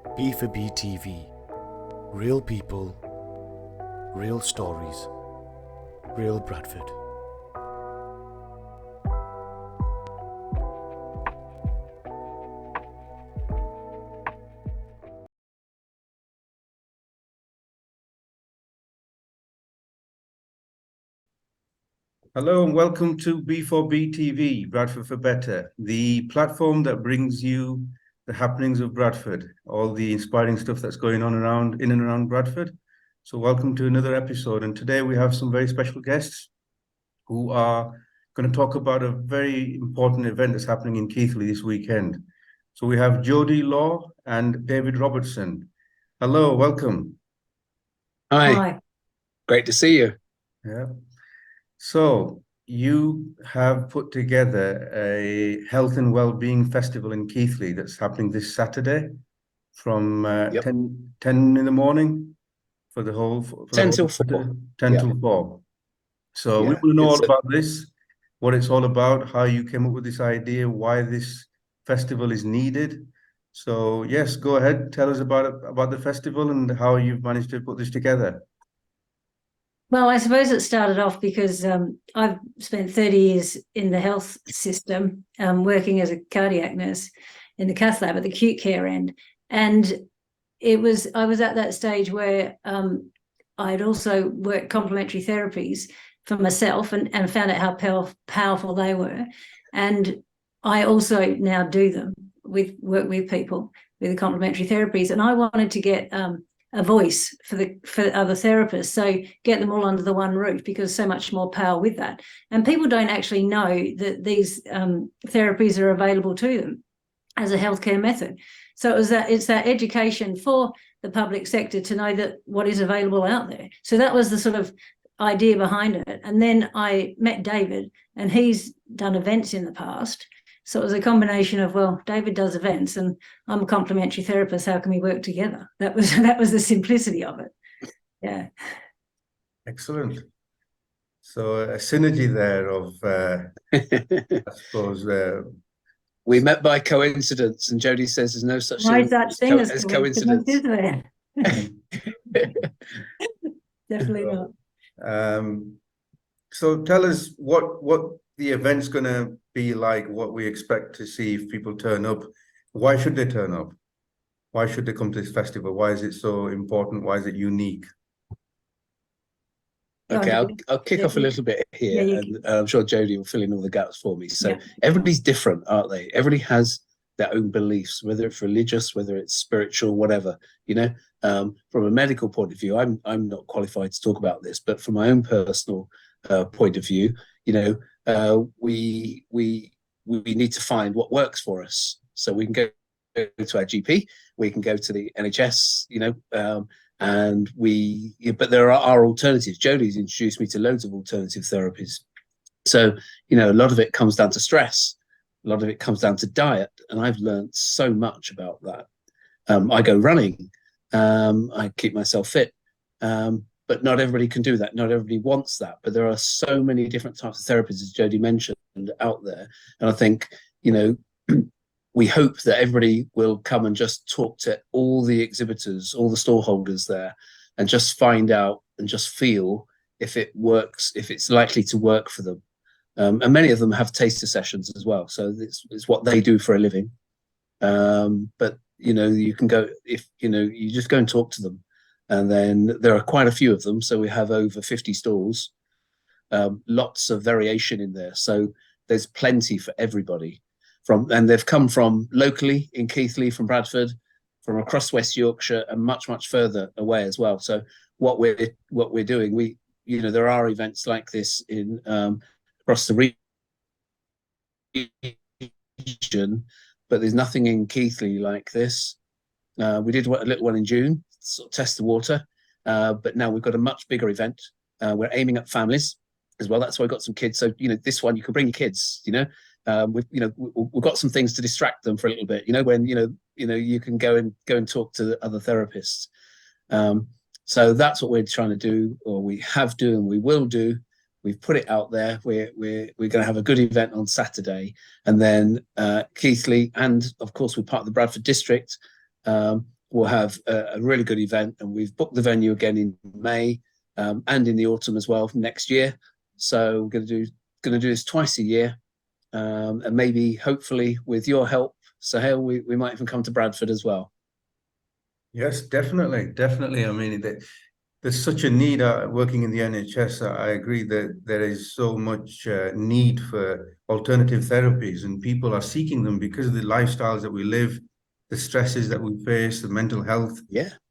B4B TV. Real people, real stories, real Bradford. Hello and welcome to B4B TV, Bradford for Better, the platform that brings you the happenings of Bradford, all the inspiring stuff that's going on in and around Bradford. So welcome to another episode. And today we have some very special guests who are going to talk about a very important event that's happening in KEIGHLEY this weekend. So we have Jodie Law and David Robertson. Hello, welcome. Hi. Great to see you. Yeah. So you have put together a health and well-being festival in KEIGHLEY that's happening this Saturday from 10 in the morning for the whole 10 till 4. 10 till 4. So we Yeah, want to know all it's about this, what it's all about, how you came up with this idea, why this festival is needed. So yes, go ahead, tell us about the festival and how you've managed to put this together. Well, I suppose it started off because I've spent 30 years in the health system, working as a cardiac nurse in the cath lab at the acute care end. And I was at that stage where I'd also worked complementary therapies for myself and found out how powerful they were. And I also now do them work with people with the complementary therapies. And I wanted to get a voice for other therapists, so get them all under the one roof, because so much more power with that. And people don't actually know that these therapies are available to them as a healthcare method. So it's that education for the public sector to know that what is available out there. So that was the sort of idea behind it. And then I met David, and he's done events in the past. So it was a combination of, well, David does events and I'm a complementary therapist. How can we work together? That was the simplicity of it. Yeah. Excellent. So a synergy there of, I suppose. We met by coincidence, and Jodie says there's no such thing as coincidence. Is there? Definitely not. So tell us what the event's going to be like, what we expect to see if people turn up. Why should they turn up? Why should they come to this festival? Why is it so important? Why is it unique? Okay, I'll kick off a little bit here, and I'm sure Jodie will fill in all the gaps for me. So everybody's different, aren't they? Everybody has their own beliefs, whether it's religious, whether it's spiritual, whatever. From a medical point of view, I'm not qualified to talk about this, but from my own personal point of view, we need to find what works for us. So we can go to our GP, we can go to the NHS, but there are alternatives. Jodie's introduced me to loads of alternative therapies. So, a lot of it comes down to stress. A lot of it comes down to diet. And I've learned so much about that. I go running. I keep myself fit. But not everybody can do that. Not everybody wants that. But there are so many different types of therapies, as Jodie mentioned, out there. And I think, we hope that everybody will come and just talk to all the exhibitors, all the stallholders there, and just find out and just feel if it works, if it's likely to work for them. And many of them have taster sessions as well. So it's what they do for a living. But, you can go, if, you just go and talk to them. And then there are quite a few of them. So we have over 50 stalls, lots of variation in there. So there's plenty for everybody. And they've come from locally in KEIGHLEY, from Bradford, from across West Yorkshire, and much, much further away as well. So what we're doing, there are events like this in across the region, but there's nothing in KEIGHLEY like this. We did a little one in June, sort of test the water, but now we've got a much bigger event. We're aiming at families as well. That's why we've got some kids. So this one you can bring your kids. We've got some things to distract them for a little bit. When you can go and talk to the other therapists. So that's what we're trying to do, or we have do, and we will do. We've put it out there. We're going to have a good event on Saturday, and then KEIGHLEY, and of course we're part of the Bradford district. we'll have a really good event, and we've booked the venue again in May and in the autumn as well next year. So we're going to do this twice a year, and maybe hopefully with your help, Sohail, we might even come to Bradford as well. Yes, definitely. I mean, there's such a need working in the NHS. I agree that there is so much need for alternative therapies, and people are seeking them because of the lifestyles that we live, the stresses that we face, the mental health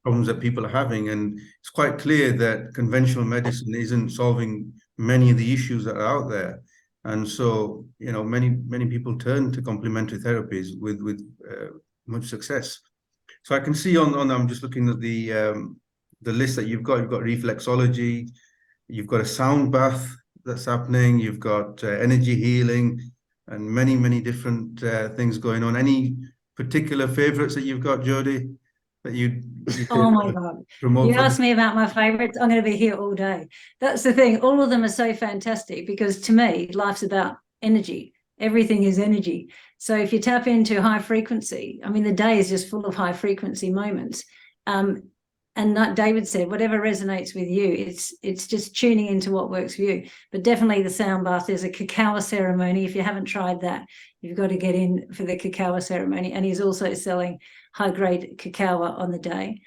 problems that people are having. And it's quite clear that conventional medicine isn't solving many of the issues that are out there. And so, many people turn to complementary therapies with much success. So I can see on I'm just looking at the list that you've got reflexology, you've got a sound bath that's happening, you've got energy healing, and many different things going on. Any particular favorites that you've got, Jodie, that you Oh my God. promote? You asked me about my favorites, I'm going to be here all day. That's the thing. All of them are so fantastic because to me, life's about energy. Everything is energy. So if you tap into high frequency, I mean, the day is just full of high frequency moments. And like David said, whatever resonates with you, it's just tuning into what works for you. But definitely the sound bath, there's a cacao ceremony. If you haven't tried that, you've got to get in for the cacao ceremony. And he's also selling high-grade cacao on the day.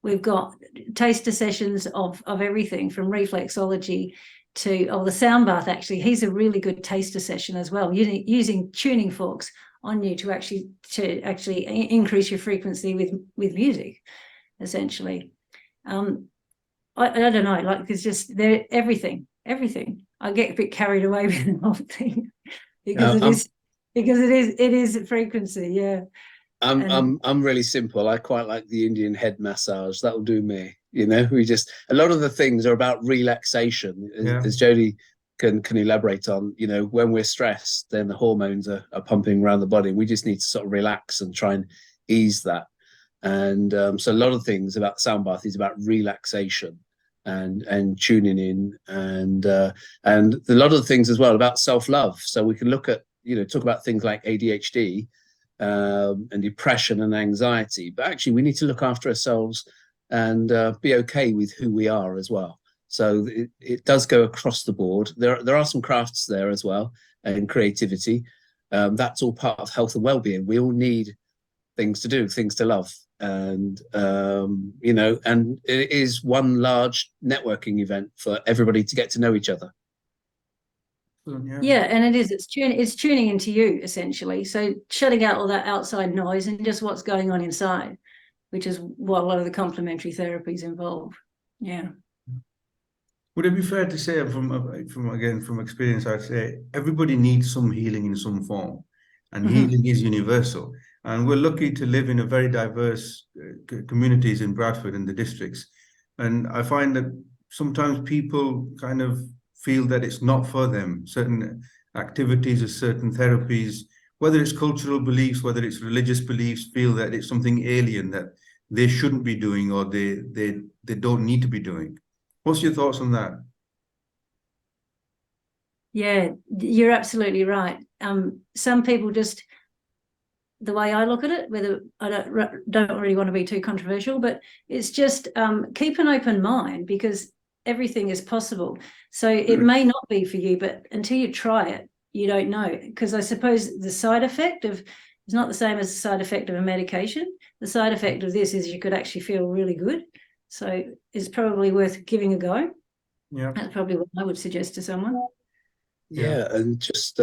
We've got taster sessions of everything from reflexology to the sound bath. Actually, he's a really good taster session as well, using tuning forks on you to actually increase your frequency with music, essentially. I don't know, like it's just everything. I get a bit carried away with the whole thing because it is frequency. Yeah. I'm really simple. I quite like the Indian head massage. That'll do me. A lot of the things are about relaxation, as Jodie can elaborate on. When we're stressed, then the hormones are pumping around the body. We just need to sort of relax and try and ease that. And so a lot of things about sound bath is about relaxation and tuning in, and a lot of the things as well about self-love. So we can look at, talk about things like ADHD and depression and anxiety, but actually we need to look after ourselves and be okay with who we are as well. So it does go across the board. There are some crafts there as well, and creativity. That's all part of health and well-being. We all need things to do, things to love, and and it is one large networking event for everybody to get to know each other. Yeah, and it is. It's tuning into you essentially. So shutting out all that outside noise and just what's going on inside, which is what a lot of the complementary therapies involve. Yeah. Would it be fair to say, from experience, I'd say everybody needs some healing in some form, and healing is universal. And we're lucky to live in a very diverse communities in Bradford and the districts. And I find that sometimes people kind of feel that it's not for them. Certain activities or certain therapies, whether it's cultural beliefs, whether it's religious beliefs, feel that it's something alien that they shouldn't be doing or they don't need to be doing. What's your thoughts on that? Yeah, you're absolutely right. Some people just, the way I look at it, whether I don't really want to be too controversial, but it's just keep an open mind because everything is possible. So it may not be for you, but until you try it, you don't know. Because I suppose the side effect is not the same as the side effect of a medication. The side effect of this is you could actually feel really good. So it's probably worth giving a go. Yeah, that's probably what I would suggest to someone. Yeah, and just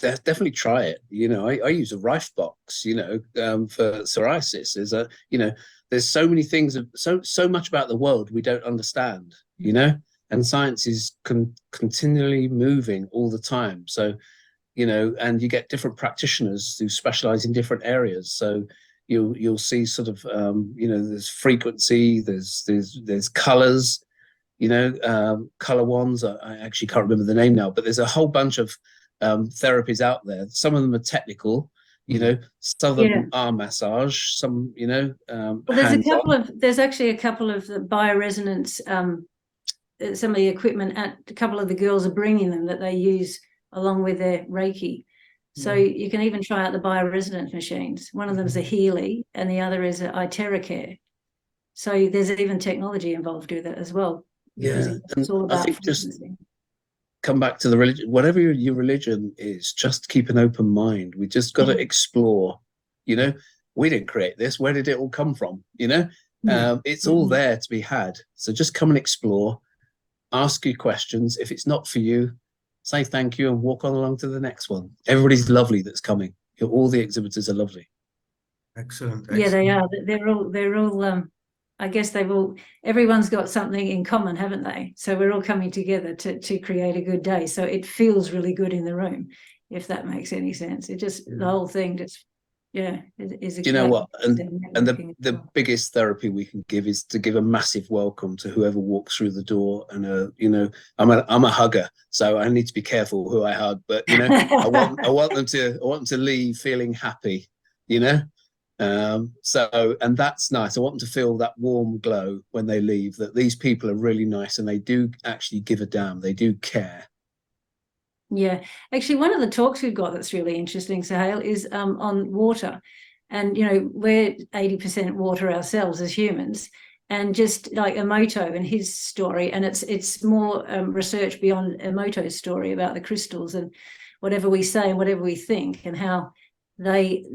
definitely try it. I use a Rife box, for psoriasis. There's so many things, so much about the world we don't understand, and science is continually moving all the time. So, and you get different practitioners who specialize in different areas. So you'll see sort of, there's frequency, there's colors, color wands. I actually can't remember the name now, but there's a whole bunch of therapies out there. Some of them are technical, some of them are massage, some, well, there's actually a couple of the bioresonance, some of the equipment a couple of the girls are bringing them that they use along with their Reiki. So Yeah. you can even try out the bioresonance machines. One of them is a KEIGHLEY and the other is a iTerracare. So there's even technology involved with it as well. Because Yeah, it's all and I about think just frequency. come back to the religion, whatever your religion is, just keep an open mind. We just got to explore. You know, we didn't create this. Where did it all come from? You know, it's all there to be had. So just come and explore, ask your questions. If it's not for you, say thank you and walk on along to the next one. Everybody's lovely that's coming. All the exhibitors are lovely. Excellent. Yeah, they Excellent. are. They're all I guess everyone's got something in common, haven't they? So we're all coming together to create a good day. So it feels really good in the room, if that makes any sense. It just, the whole thing just, is Do you know what? And networking as the well. biggest therapy we can give is to give a massive welcome to whoever walks through the door. And you know, I'm a hugger, so I need to be careful who I hug. But you know, I want them to leave feeling happy. You know, so, and that's nice. I want them to feel that warm glow when they leave, that these people are really nice and they do actually give a damn. They do care. Yeah, actually, one of the talks we've got that's really interesting, Sohail, is on water. And, you know, we're 80% water ourselves as humans. And just like Emoto and his story, and it's more research beyond Emoto's story about the crystals and whatever we say and whatever we think and how they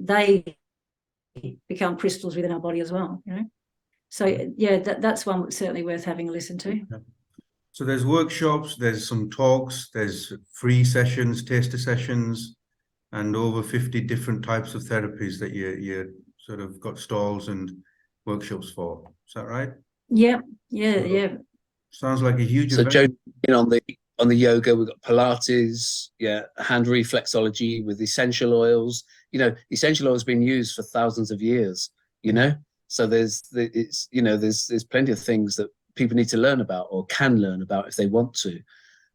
become crystals within our body as well, you know. So yeah, that's one certainly worth having a listen to. So there's workshops, there's some talks, there's free sessions, taster sessions, and over 50 different types of therapies that you sort of got stalls and workshops for. Is that right? Yeah. Sounds like a huge So event. Jodie, on the yoga, we've got Pilates, hand reflexology with essential oils. You know, essential oils been used for thousands of years. You know, so there's plenty of things that people need to learn about or can learn about if they want to.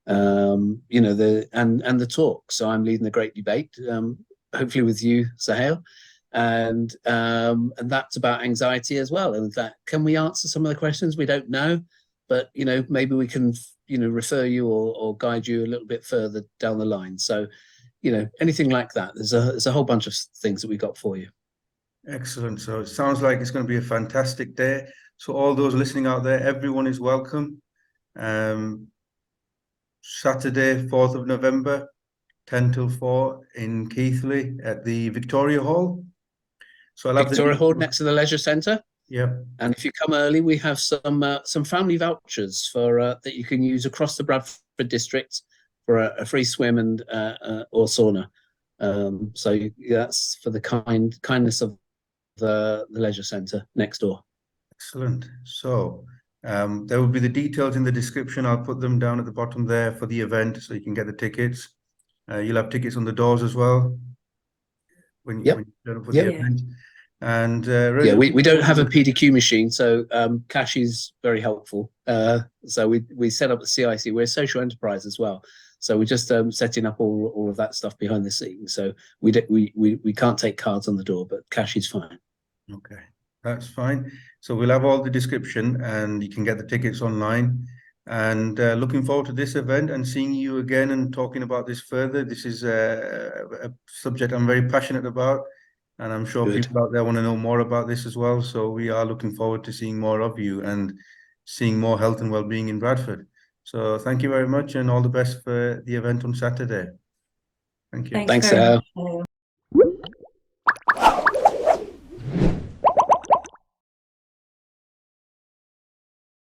You know, the talk. So I'm leading the great debate, hopefully with you, Sohail. And that's about anxiety as well. And that, can we answer some of the questions? We don't know, but you know, maybe we can, you know, refer you or guide you a little bit further down the line. So, you know, anything like that. There's a whole bunch of things that we got for you. Excellent. So it sounds like it's going to be a fantastic day. So all those listening out there, everyone is welcome. Saturday, 4th of November, 10 till 4 in KEIGHLEY at the Victoria Hall. So I'll have Victoria Hall next to the leisure centre. Yeah. And if you come early, we have some family vouchers for that you can use across the Bradford district for a free swim and or sauna. So that's for the kindness of the leisure centre next door. Excellent. So there will be the details in the description. I'll put them down at the bottom there for the event so you can get the tickets. You'll have tickets on the doors as well when you turn up for the event. And we don't have a PDQ machine, so Cash is very helpful. So we set up the CIC. We're a social enterprise as well, so we're just setting up all of that stuff behind the scenes. So we can't take cards on the door, but Cash is fine. Okay, that's fine. So we'll have all the description, and you can get the tickets online. And looking forward to this event and seeing you again and talking about this further. This is a subject I'm very passionate about. And I'm sure people out there want to know more about this as well. So we are looking forward to seeing more of you and seeing more health and well-being in Bradford. So thank you very much and all the best for the event on Saturday. Thank you. Thanks, Sohail.